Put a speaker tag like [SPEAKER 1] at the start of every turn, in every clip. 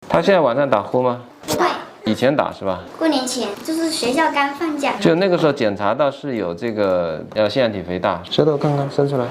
[SPEAKER 1] 他现在晚上打呼吗？
[SPEAKER 2] 不会。
[SPEAKER 1] 以前打是吧？
[SPEAKER 2] 过年前就是学校刚放假，
[SPEAKER 1] 就那个时候检查到是有这个腺样体肥大，舌头看看伸出来，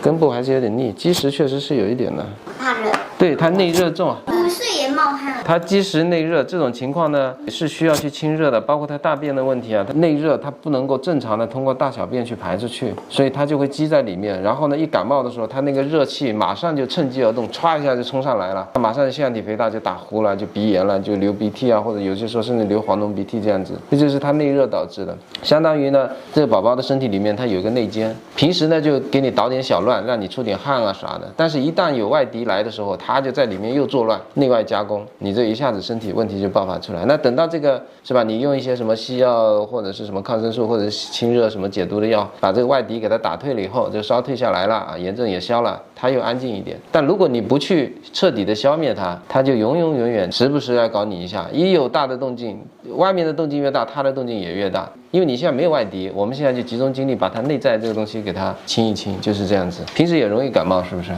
[SPEAKER 1] 根部还是有点腻，积食确实是有一点的。
[SPEAKER 2] 怕热。
[SPEAKER 1] 对，他内热重。
[SPEAKER 2] 睡也冒汗。
[SPEAKER 1] 他积食内热这种情况呢，是需要去清热的，包括他大便的问题啊，他内热他不能够正常的通过大小便去排出去，所以他就会积在里面。然后呢，一感冒的时候，他那个热气马上就趁机而动，歘一下就冲上来了，他马上腺样体肥大就打呼了，就鼻炎了，就流鼻涕啊，或者有些时候甚至流黄脓鼻涕这样子，这就是他内热导致的。相当于呢，这个宝宝的身体里面它有一个内奸，平时呢就给你捣点小乱，让你出点汗啊啥的，但是一旦有外敌来的时候，他就在里面又作乱，内外夹攻，你这一下子身体问题就爆发出来。那等到这个是吧，你用一些什么西药或者是什么抗生素或者是清热什么解毒的药，把这个外敌给它打退了以后，这个烧退下来了啊，炎症也消了，它又安静一点。但如果你不去彻底的消灭它，它就永远时不时要搞你一下，一有大的动静，外面的动静越大，它的动静也越大。因为你现在没有外敌，我们现在就集中精力把它内在这个东西给它清一清，就是这样子。平时也容易感冒，是不是？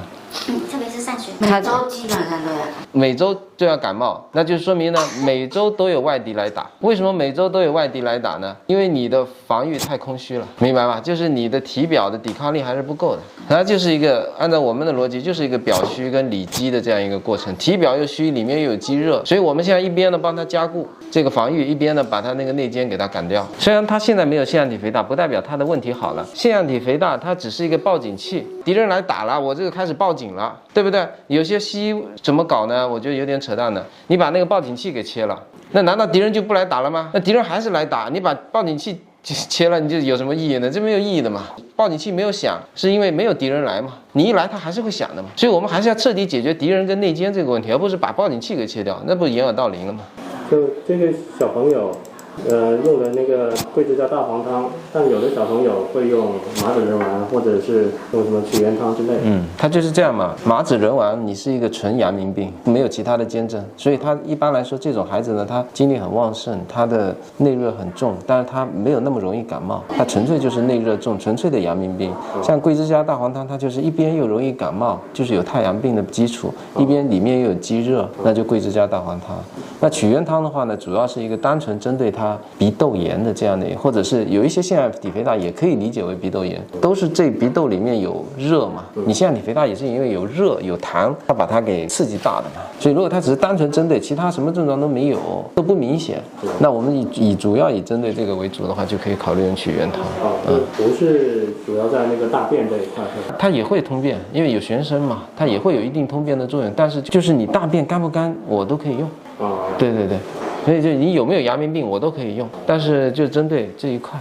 [SPEAKER 2] 特别是上学，
[SPEAKER 3] 每周基本上都要。
[SPEAKER 1] 每周都要感冒，那就说明呢，每周都有外敌来打。为什么每周都有外敌来打呢？因为你的防御太空虚了，明白吧？就是你的体表的抵抗力还是不够的。它就是一个按照我们的逻辑，就是一个表虚跟里积的这样一个过程。体表又虚，里面又有积热，所以我们现在一边呢帮它加固这个防御，一边呢把它那个内奸给它赶掉。虽然它现在没有腺样体肥大，不代表它的问题好了。腺样体肥大它只是一个报警器，敌人来打了，我这个开始报警了，对不对？有些西医怎么搞呢？我觉得有点扯淡的。你把那个报警器给切了，那难道敌人就不来打了吗？那敌人还是来打，你把报警器切了，你就有什么意义呢？这没有意义的嘛。报警器没有响，是因为没有敌人来嘛。你一来，他还是会响的嘛。所以我们还是要彻底解决敌人跟内奸这个问题，而不是把报警器给切掉，那不掩耳盗铃了吗？
[SPEAKER 4] 就这个小朋友。用的那个桂枝加大黄汤，但有的小朋友会用麻子仁丸，或者是用什么曲原汤之类的。
[SPEAKER 1] 它就是这样嘛。麻子仁丸，你是一个纯阳明病，没有其他的兼症，所以他一般来说这种孩子呢，他精力很旺盛，他的内热很重，但是他没有那么容易感冒，他纯粹就是内热重，纯粹的阳明病。像桂枝加大黄汤，它就是一边又容易感冒，就是有太阳病的基础，一边里面又有积热，那就桂枝加大黄汤。那曲原汤的话呢，主要是一个单纯针对它鼻窦炎的这样的，或者是有一些腺样体肥大也可以理解为鼻窦炎，都是这鼻窦里面有热嘛。你腺样体肥大也是因为有热有痰，它把它给刺激大的嘛。所以如果它只是单纯针对，其他什么症状都没有，都不明显，那我们主要以针对这个为主的话，就可以考虑用曲原汤。
[SPEAKER 4] 不是主要在那个大便这一块。
[SPEAKER 1] 它也会通便，因为有玄参嘛，它也会有一定通便的作用。但是就是你大便干不干，我都可以用。对。所以就你有没有阳明病我都可以用，但是就针对这一块。